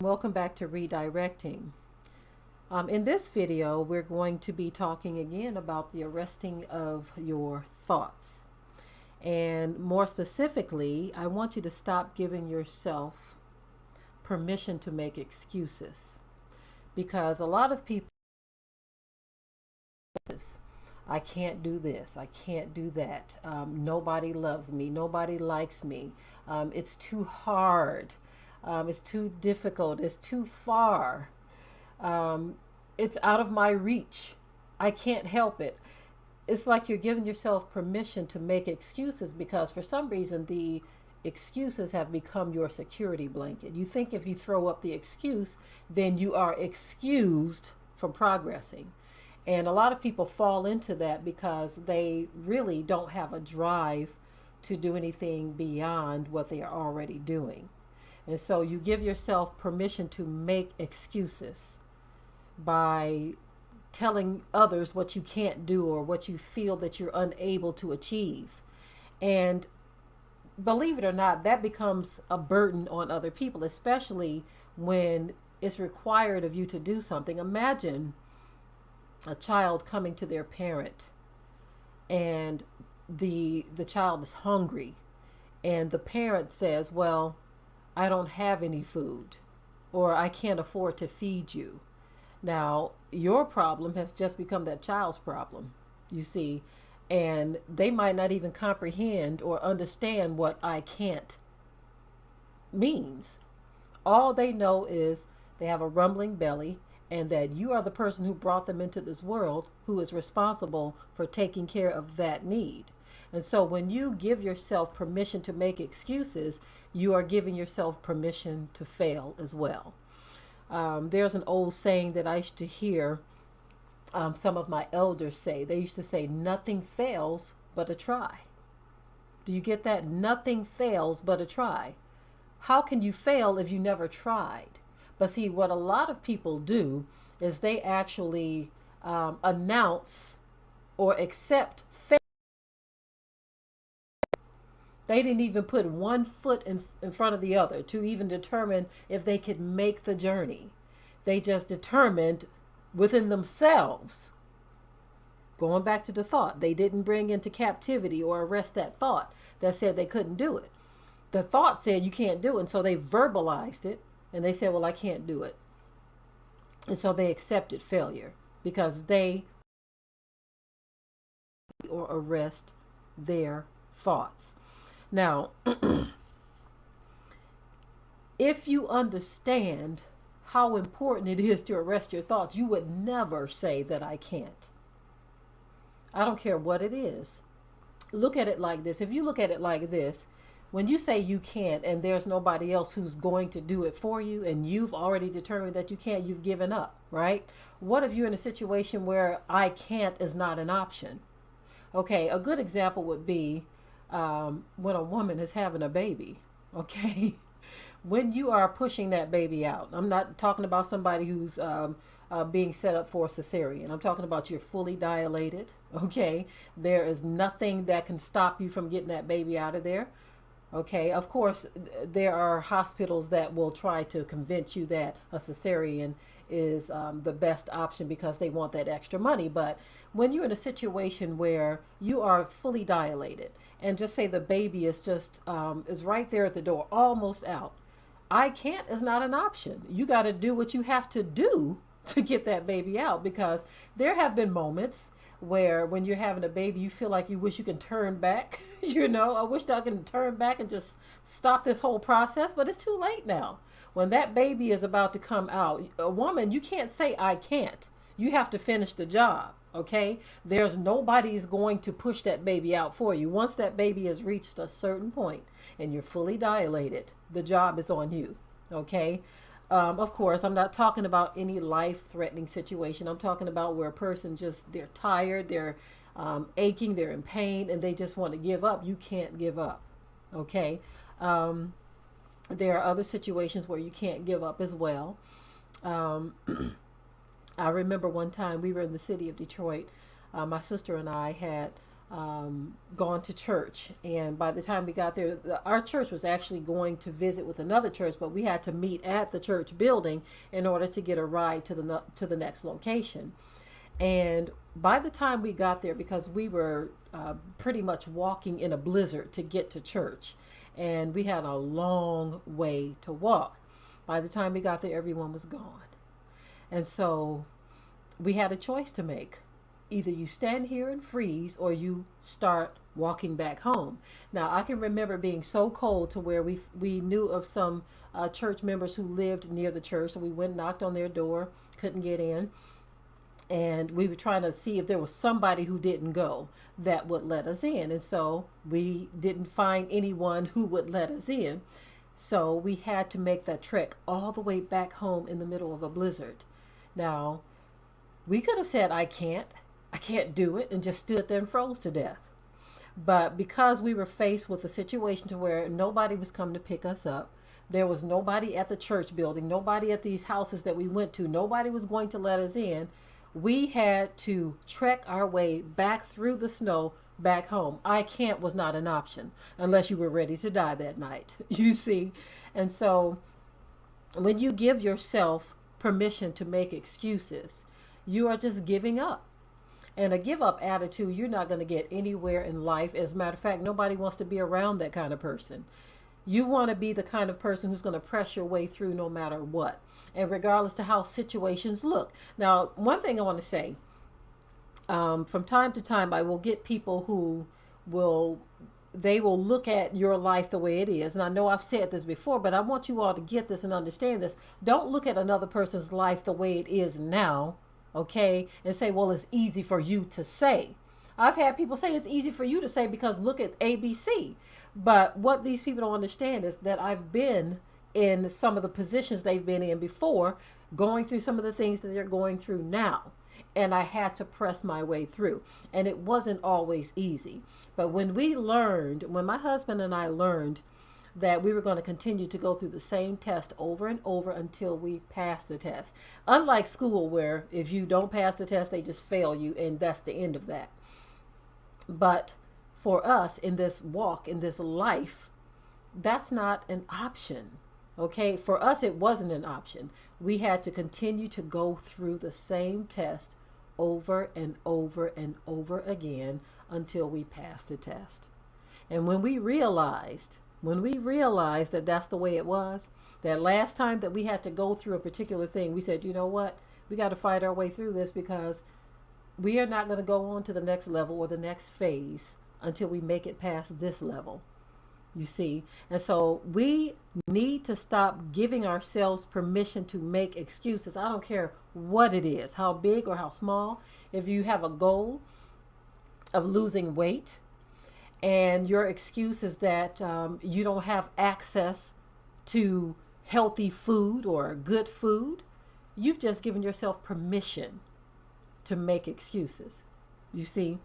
Welcome back to Redirecting. In this video, we're going to be talking again about the arresting of your thoughts. And more specifically, I want you to stop giving yourself permission to make excuses. Because a lot of people, I can't do this, I can't do that. Nobody loves me, nobody likes me. It's too hard. It's too difficult. It's too far. It's out of my reach. I can't help it. It's like you're giving yourself permission to make excuses because for some reason the excuses have become your security blanket. You think if you throw up the excuse, then you are excused from progressing. And a lot of people fall into that because they really don't have a drive to do anything beyond what they are already doing. And so you give yourself permission to make excuses by telling others what you can't do or what you feel that you're unable to achieve. And believe it or not, that becomes a burden on other people, especially when it's required of you to do something. Imagine a child coming to their parent and the child is hungry and the parent says, well, I don't have any food, or I can't afford to feed you. Now, your problem has just become that child's problem, you see, and they might not even comprehend or understand what I can't means. All they know is they have a rumbling belly and that you are the person who brought them into this world who is responsible for taking care of that need. And so when you give yourself permission to make excuses, you are giving yourself permission to fail as well. There's an old saying that I used to hear some of my elders say. They used to say, nothing fails but a try. Do you get that? Nothing fails but a try. How can you fail if you never tried? But see, what a lot of people do is they actually announce or accept failure. They didn't even put one foot in front of the other to even determine if they could make the journey. They just determined within themselves, going back to the thought, they didn't bring into captivity or arrest that thought that said they couldn't do it. The thought said you can't do it, and so they verbalized it, and they said, well, I can't do it. And so they accepted failure because they or arrest their thoughts. Now, if you understand how important it is to arrest your thoughts, you would never say that I can't. I don't care what it is. Look at it like this. If you look at it like this, when you say you can't and there's nobody else who's going to do it for you and you've already determined that you can't, you've given up, right? What if you're in a situation where I can't is not an option? Okay, a good example would be when a woman is having a baby, okay? When you are pushing that baby out, I'm not talking about somebody who's being set up for a cesarean. I'm talking about you're fully dilated, okay? There is nothing that can stop you from getting that baby out of there. Okay, of course, there are hospitals that will try to convince you that a cesarean is the best option because they want that extra money. But when you're in a situation where you are fully dilated and just say the baby is just is right there at the door, almost out, I can't is not an option. You got to do what you have to do to get that baby out, because there have been moments where when you're having a baby, you feel like you wish you can turn back. I wish I can turn back and just stop this whole process, but it's too late now. When that baby is about to come out, a woman, you can't say, I can't. You have to finish the job, okay? There's nobody's going to push that baby out for you. Once that baby has reached a certain point and you're fully dilated, the job is on you, okay? Of course, I'm not talking about any life-threatening situation. I'm talking about where a person they're tired, they're aching, they're in pain, and they just want to give up. You can't give up, okay? There are other situations where you can't give up as well. I remember one time we were in the city of Detroit. My sister and I had gone to church. And by the time we got there, our church was actually going to visit with another church, but we had to meet at the church building in order to get a ride to the next location. And by the time we got there, because we were pretty much walking in a blizzard to get to church, and we had a long way to walk. By the time we got there, everyone was gone. And so we had a choice to make. Either you stand here and freeze or you start walking back home. Now, I can remember being so cold to where we knew of some church members who lived near the church. So we went, knocked on their door, couldn't get in. And we were trying to see if there was somebody who didn't go that would let us in. And so we didn't find anyone who would let us in. So we had to make that trek all the way back home in the middle of a blizzard. Now, we could have said, I can't do it, and just stood there and froze to death. But because we were faced with a situation to where nobody was coming to pick us up, there was nobody at the church building, nobody at these houses that we went to, nobody was going to let us in. We had to trek our way back through the snow back home. I can't was not an option unless you were ready to die that night, you see. And so when you give yourself permission to make excuses, you are just giving up. And a give up attitude, you're not going to get anywhere in life. As a matter of fact, nobody wants to be around that kind of person. You want to be the kind of person who's going to press your way through no matter what, and regardless to how situations look. Now, one thing I want to say, from time to time, I will get people who will look at your life the way it is. And I know I've said this before, but I want you all to get this and understand this. Don't look at another person's life the way it is now, okay, and say, well, it's easy for you to say. I've had people say it's easy for you to say because look at ABC. But what these people don't understand is that I've been in some of the positions they've been in before, going through some of the things that they're going through now. And I had to press my way through. And it wasn't always easy. But when my husband and I learned that we were going to continue to go through the same test over and over until we passed the test. Unlike school, where if you don't pass the test, they just fail you, and that's the end of that. But for us in this walk, in this life, that's not an option. Okay, for us, it wasn't an option. We had to continue to go through the same test over and over and over again until we passed the test. And when we realized that that's the way it was, that last time that we had to go through a particular thing, we said, you know what? We got to fight our way through this, because we are not going to go on to the next level or the next phase until we make it past this level. You see? And so we need to stop giving ourselves permission to make excuses. I don't care what it is, how big or how small. If you have a goal of losing weight and your excuse is that you don't have access to healthy food or good food, you've just given yourself permission to make excuses. You see?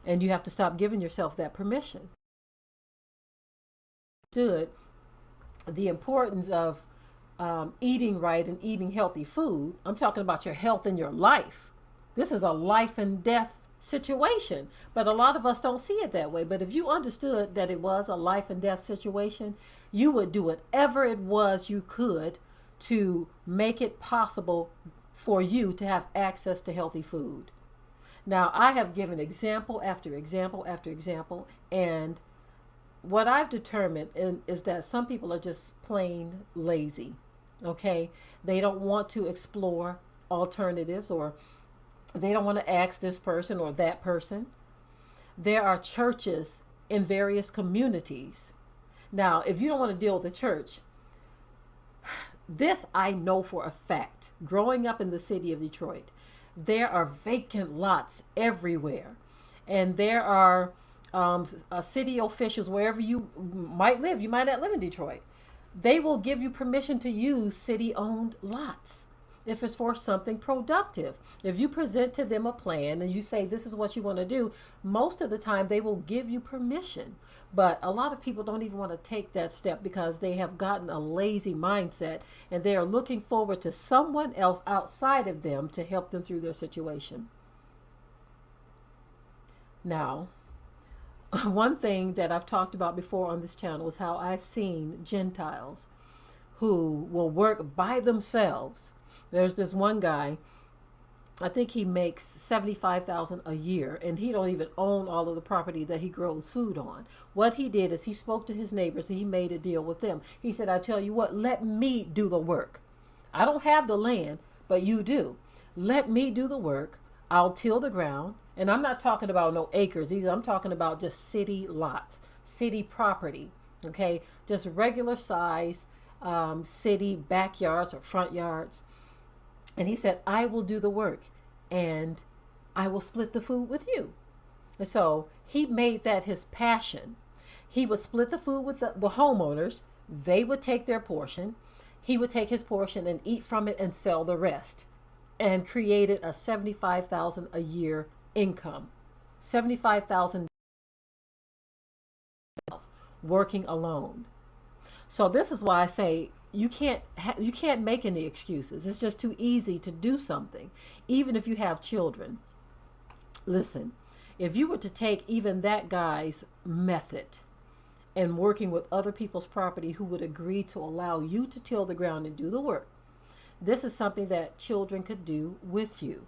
And you have to stop giving yourself that permission. The importance of eating right and eating healthy food. I'm talking about your health and your life. This is a life and death situation, but a lot of us don't see it that way. But if you understood that it was a life and death situation, you would do whatever it was you could to make it possible for you to have access to healthy food. Now, I have given example after example after example, and what I've determined is that some people are just plain lazy, okay? They don't want to explore alternatives, or they don't want to ask this person or that person. There are churches in various communities. Now, if you don't want to deal with the church, this I know for a fact. Growing up in the city of Detroit, there are vacant lots everywhere. And there are city officials, wherever you might live, you might not live in Detroit, they will give you permission to use city-owned lots if it's for something productive. If you present to them a plan and you say this is what you want to do, most of the time they will give you permission. But a lot of people don't even want to take that step because they have gotten a lazy mindset and they are looking forward to someone else outside of them to help them through their situation. Now, One thing that I've talked about before on this channel is how I've seen Gentiles who will work by themselves. There's this one guy, I think he makes 75,000 a year, and he don't even own all of the property that he grows food on. What he did is he spoke to his neighbors and he made a deal with them. He said, I tell you what, let me do the work. I don't have the land, but you do. Let me do the work. I'll till the ground. And I'm not talking about no acres either. I'm talking about just city lots, city property. Okay, just regular size city backyards or front yards. And he said, I will do the work and I will split the food with you. And so he made that his passion. He would split the food with the homeowners. They would take their portion. He would take his portion and eat from it and sell the rest, and created a 75,000 a year income. 75,000 working alone. So this is why I say you can't make any excuses. It's just too easy to do something, even if you have children. Listen, if you were to take even that guy's method and working with other people's property who would agree to allow you to till the ground and do the work, this is something that children could do with you.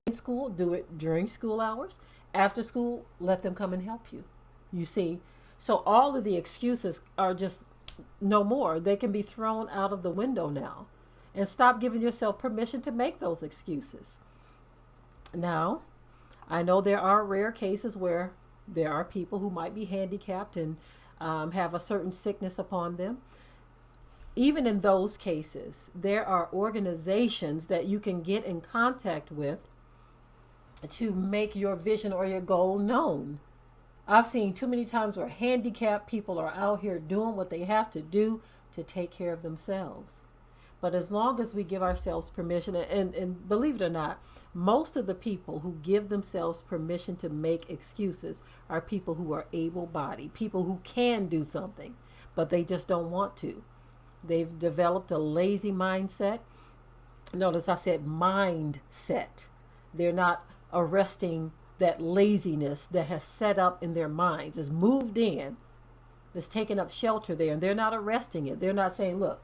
In school, do it during school hours. After school, let them come and help you. You see, so all of the excuses are just no more. They can be thrown out of the window now, and stop giving yourself permission to make those excuses. Now, I know there are rare cases where there are people who might be handicapped and have a certain sickness upon them. Even in those cases, there are organizations that you can get in contact with to make your vision or your goal known. I've seen too many times where handicapped people are out here doing what they have to do to take care of themselves. But as long as we give ourselves permission, and believe it or not, most of the people who give themselves permission to make excuses are people who are able-bodied, people who can do something, but they just don't want to. They've developed a lazy mindset. Notice I said mindset. They're not arresting that laziness that has set up in their minds, is moved in, is taking up shelter there, and they're not arresting it. They're not saying, look,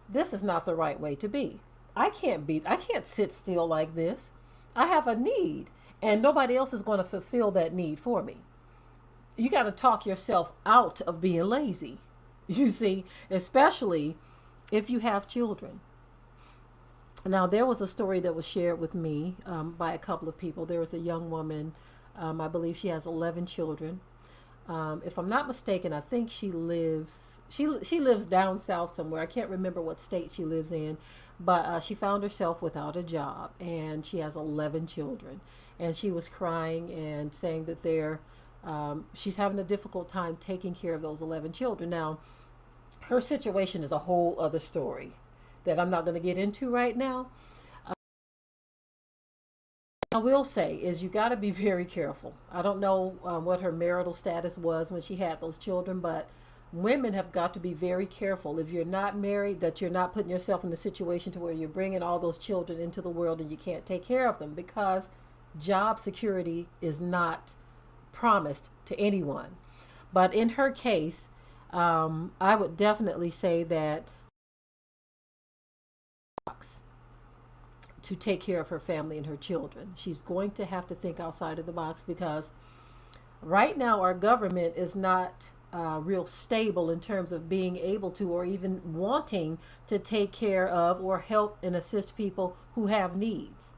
this is not the right way to be. I can't sit still like this. I have a need, and nobody else is going to fulfill that need for me. You got to talk yourself out of being lazy. You see, especially if you have children. Now, there was a story that was shared with me by a couple of people. There was a young woman, I believe she has 11 children. If I'm not mistaken, I think she lives down south somewhere. I can't remember what state she lives in, but she found herself without a job, and she has 11 children. And she was crying and saying that she's having a difficult time taking care of those 11 children. Now, her situation is a whole other story that I'm not going to get into right now. I will say is you got to be very careful. I don't know what her marital status was when she had those children, but women have got to be very careful. If you're not married, that you're not putting yourself in a situation to where you're bringing all those children into the world and you can't take care of them, because job security is not promised to anyone. But in her case, I would definitely say that to take care of her family and her children. She's going to have to think outside of the box, because right now our government is not real stable in terms of being able to, or even wanting to take care of or help and assist people who have needs.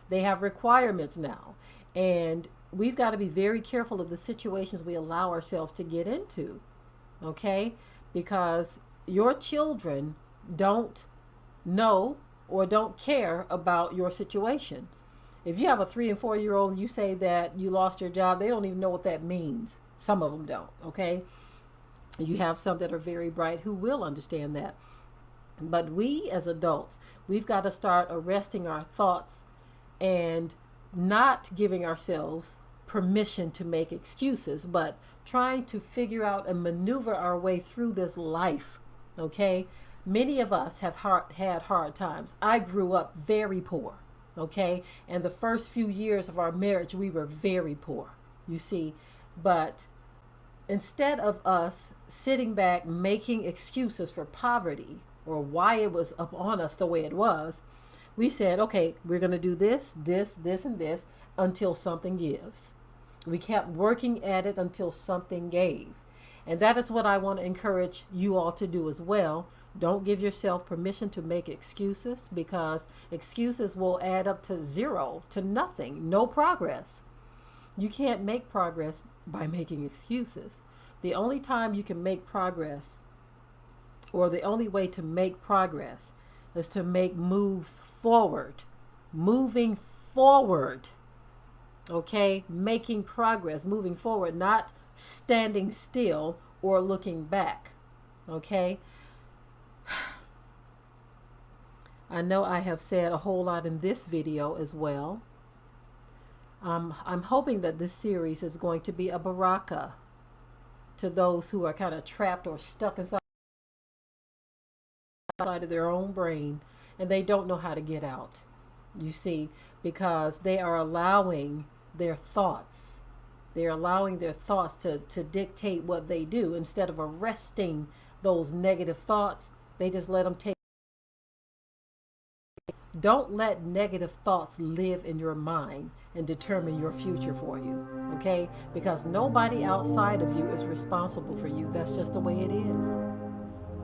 They have requirements now, and we've got to be very careful of the situations we allow ourselves to get into, okay? Because your children don't know or don't care about your situation. If you have a 3 and 4 year old and you say that you lost your job, they don't even know what that means. Some of them don't, okay? You have some that are very bright who will understand that. But we as adults, we've got to start arresting our thoughts and not giving ourselves permission to make excuses, but trying to figure out and maneuver our way through this life, okay? Many of us have had hard times. I grew up very poor, Okay. And the first few years of our marriage, we were very poor, you see. But instead of us sitting back making excuses for poverty or why it was upon us the way it was, we said, okay, we're going to do this, and this until something gives. We kept working at it until something gave. And that is what I want to encourage you all to do as well. Don't give yourself permission to make excuses, because excuses will add up to zero, to nothing, no progress. You can't make progress by making excuses. The only time you can make progress, or the only way to make progress, is to make moves forward, moving forward. Okay, making progress, moving forward, not standing still or looking back. Okay, I know I have said a whole lot in this video as well. I'm hoping that this series is going to be a baraka to those who are kind of trapped or stuck inside of their own brain and they don't know how to get out. You see, because they are allowing their thoughts. They're allowing their thoughts to dictate what they do. Instead of arresting those negative thoughts, they just let them take. Don't let negative thoughts live in your mind and determine your future for you, okay? Because nobody outside of you is responsible for you. That's just the way it is.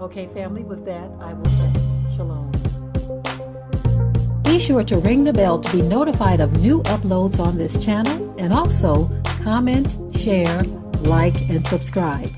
Okay, family, with that, I will say shalom. Be sure to ring the bell to be notified of new uploads on this channel, and also comment, share, like, and subscribe.